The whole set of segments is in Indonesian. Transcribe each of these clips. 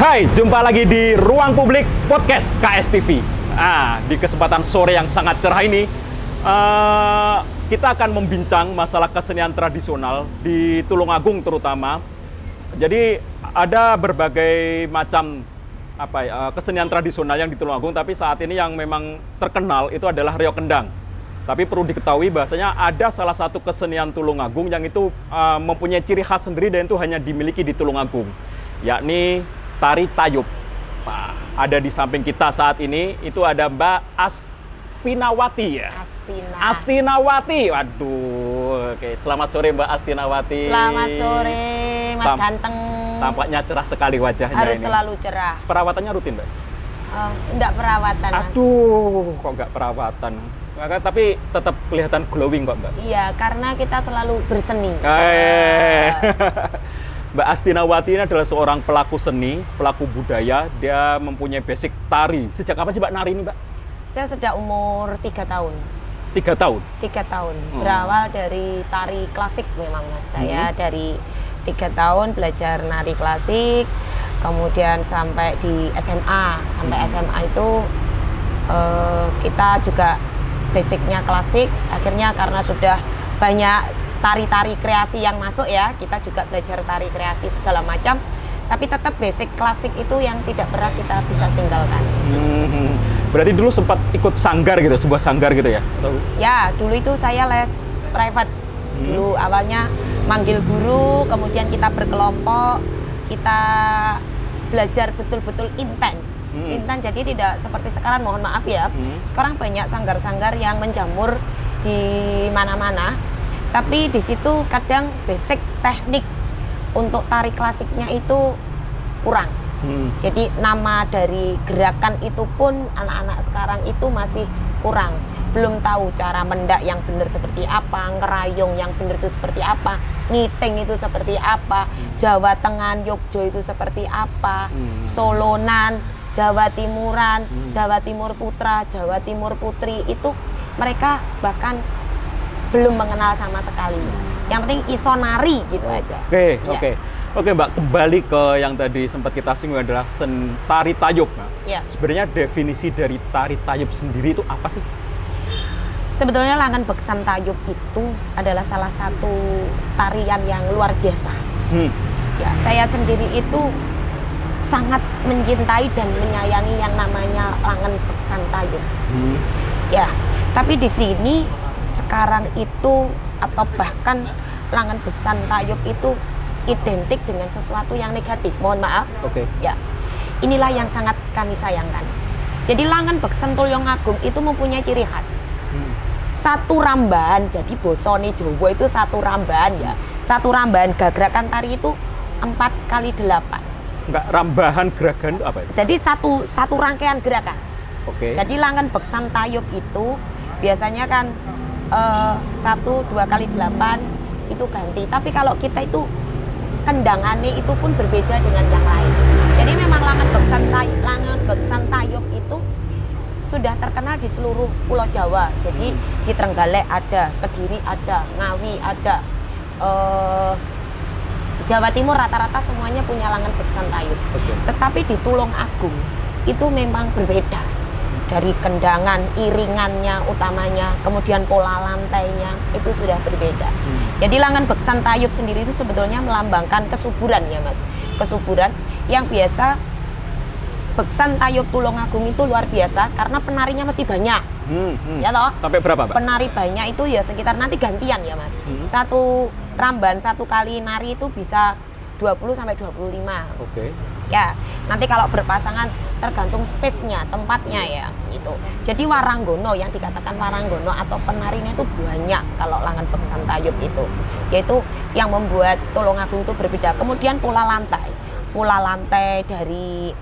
Hai, jumpa lagi di Ruang Publik Podcast KSTV. Di kesempatan sore yang sangat cerah ini, kita akan membincang masalah kesenian tradisional di Tulungagung terutama. Jadi ada berbagai macam kesenian tradisional yang di Tulungagung, tapi saat ini yang memang terkenal itu adalah reog kendang. Tapi perlu diketahui bahwasanya ada salah satu kesenian Tulungagung yang itu mempunyai ciri khas sendiri dan itu hanya dimiliki di Tulungagung, yakni tari tayub. Ada di samping kita saat ini itu ada Mbak Astinawati ya. Astinawati. Waduh. Oke, selamat sore Mbak Astinawati. Selamat sore Mas Ganteng. Tampaknya cerah sekali wajahnya. Harus ini. Selalu cerah. Perawatannya rutin, Mbak? Enggak perawatan, Mas. Aduh, kok enggak perawatan? Tapi tetap kelihatan glowing kok, Mbak. Iya, karena kita selalu berseni. Mbak Astinawati ini adalah seorang pelaku seni, pelaku budaya. Dia mempunyai basic tari. Sejak kapan sih Mbak nari ini, Mbak? Saya sejak umur 3 tahun. 3 tahun? 3 tahun. Berawal dari tari klasik memang, Mas. Saya dari 3 tahun belajar nari klasik, kemudian sampai di SMA. Sampai SMA itu kita juga basicnya klasik. Akhirnya karena sudah banyak tari-tari kreasi yang masuk ya, kita juga belajar tari kreasi segala macam, tapi tetap basic klasik itu yang tidak pernah kita bisa tinggalkan. Berarti dulu sempat ikut sanggar gitu, sebuah sanggar gitu ya? Ya, dulu itu saya les private. Dulu awalnya manggil guru, kemudian kita berkelompok, kita belajar betul-betul intens. Intens, jadi tidak seperti sekarang, mohon maaf ya. Sekarang banyak sanggar-sanggar yang menjamur di mana-mana. Tapi di situ kadang basic teknik untuk tari klasiknya itu kurang. Jadi nama dari gerakan itu pun anak-anak sekarang itu masih kurang. Belum tahu cara mendak yang benar seperti apa, ngerayong yang benar itu seperti apa, ngiting itu seperti apa, Jawa Tengah, Yogyo itu seperti apa, Solonan, Jawa Timuran, Jawa Timur Putra, Jawa Timur Putri, itu mereka bahkan belum mengenal sama sekali. Yang penting iso nari gitu aja. Oke Mbak, kembali ke yang tadi sempat kita singgung adalah tari tayub. Ya. Sebenarnya definisi dari tari tayub sendiri itu apa sih? Sebetulnya Langan Beksan Tayub itu adalah salah satu tarian yang luar biasa. Ya, saya sendiri itu sangat mencintai dan menyayangi yang namanya Langan Beksan Tayub. Ya, tapi di sini sekarang itu atau bahkan Langan Beksan Tayub itu identik dengan sesuatu yang negatif. Mohon maaf. Ya, inilah yang sangat kami sayangkan. Jadi Langan Beksan Tulungagung itu mempunyai ciri khas. Satu rambahan, jadi bosone Jawa itu satu rambahan ya. Satu rambahan gerakan tari itu 4x8. Enggak, rambahan gerakan itu apa itu? Jadi satu rangkaian gerakan. Jadi Langan Beksan Tayub itu biasanya kan 1, 2x8 itu ganti. Tapi kalau kita itu kendangannya itu pun berbeda dengan yang lain. Jadi memang Langan Beksan Tayub itu sudah terkenal di seluruh Pulau Jawa. Jadi di Trenggalek ada, Kediri ada, Ngawi ada, Jawa Timur rata-rata semuanya punya Langan Beksan Tayub. Tetapi di Tulungagung itu memang berbeda. Dari kendangan, iringannya utamanya, kemudian pola lantainya itu sudah berbeda. Jadi Langan Beksan Tayub sendiri itu sebetulnya melambangkan kesuburan ya Mas. Kesuburan yang biasa Beksan Tayub Tulungagung itu luar biasa karena penarinya mesti banyak. Ya toh? Sampai berapa, Pak? Penari banyak itu ya sekitar nanti gantian ya Mas. Satu ramban, satu kali nari itu bisa 20 sampai 25. Ya, nanti kalau berpasangan tergantung space-nya, tempatnya ya, gitu. Jadi waranggono yang dikatakan waranggono atau penarinya itu banyak kalau Langan Beksan Tayub itu. Yaitu yang membuat Tulungagung itu berbeda. Kemudian pola lantai dari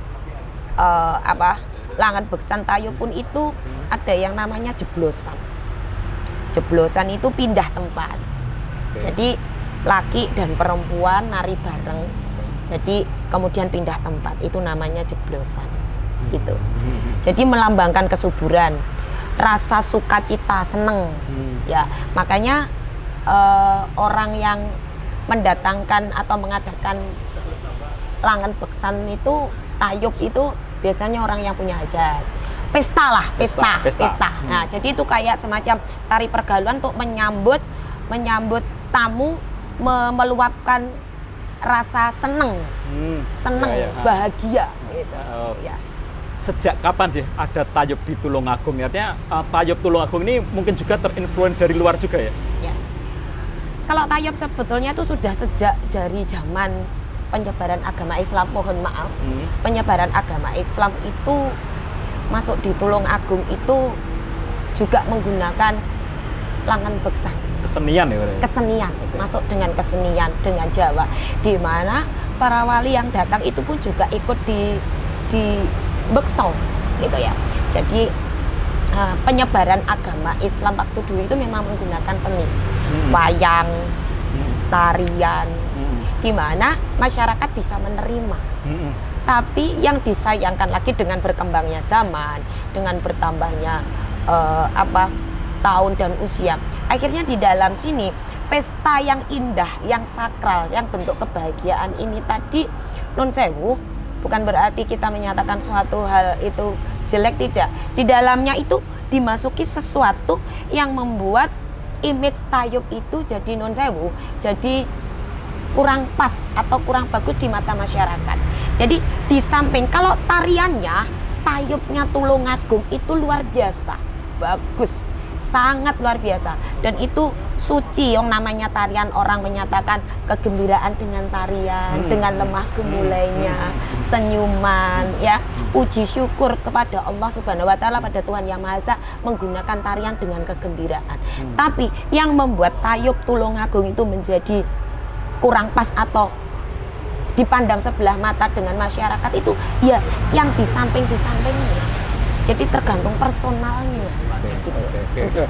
Langan Beksan Tayub pun itu ada yang namanya jeblosan. Jeblosan itu pindah tempat. Jadi laki dan perempuan nari bareng. Jadi kemudian pindah tempat, itu namanya jeblosan gitu. Jadi melambangkan kesuburan, rasa sukacita, seneng. Ya, makanya orang yang mendatangkan atau mengadakan Langen Beksan itu tayub itu biasanya orang yang punya hajat. Pesta lah, pesta. Nah, jadi itu kayak semacam tari pergaluan untuk menyambut tamu, meluapkan rasa seneng, bahagia gitu. Ya. Sejak kapan sih ada tayub di Tulungagung? Artinya tayub Tulungagung ini mungkin juga terinfluence dari luar juga ya? Ya. Kalau tayub sebetulnya itu sudah sejak dari zaman penyebaran agama Islam, mohon maaf. Penyebaran agama Islam itu masuk di Tulungagung itu juga menggunakan Langen Beksan. Kesenian ya? Kesenian, masuk dengan kesenian, dengan Jawa. Di mana para wali yang datang itu pun juga ikut di Bekso gitu ya. Jadi penyebaran agama Islam waktu dulu itu memang menggunakan seni, wayang, tarian, di mana masyarakat bisa menerima. Tapi yang disayangkan lagi dengan berkembangnya zaman, dengan bertambahnya tahun dan usia, akhirnya di dalam sini pesta yang indah, yang sakral, yang bentuk kebahagiaan ini tadi, nun sewu, bukan berarti kita menyatakan suatu hal itu jelek, tidak. Di dalamnya itu dimasuki sesuatu yang membuat image tayub itu jadi nun sewu, jadi kurang pas atau kurang bagus di mata masyarakat. Jadi di samping kalau tariannya, tayubnya Tulungagung itu luar biasa, bagus, sangat luar biasa, dan itu suci. Yang namanya tarian, orang menyatakan kegembiraan dengan tarian, dengan lemah gemulainya, senyuman, ya, puji syukur kepada Allah Subhanahu wa Ta'ala, pada Tuhan Yang Maha Esa, menggunakan tarian dengan kegembiraan. Tapi yang membuat tayub Tulungagung itu menjadi kurang pas atau dipandang sebelah mata dengan masyarakat itu ya yang di sampingnya. Jadi tergantung personalnya. Gitu.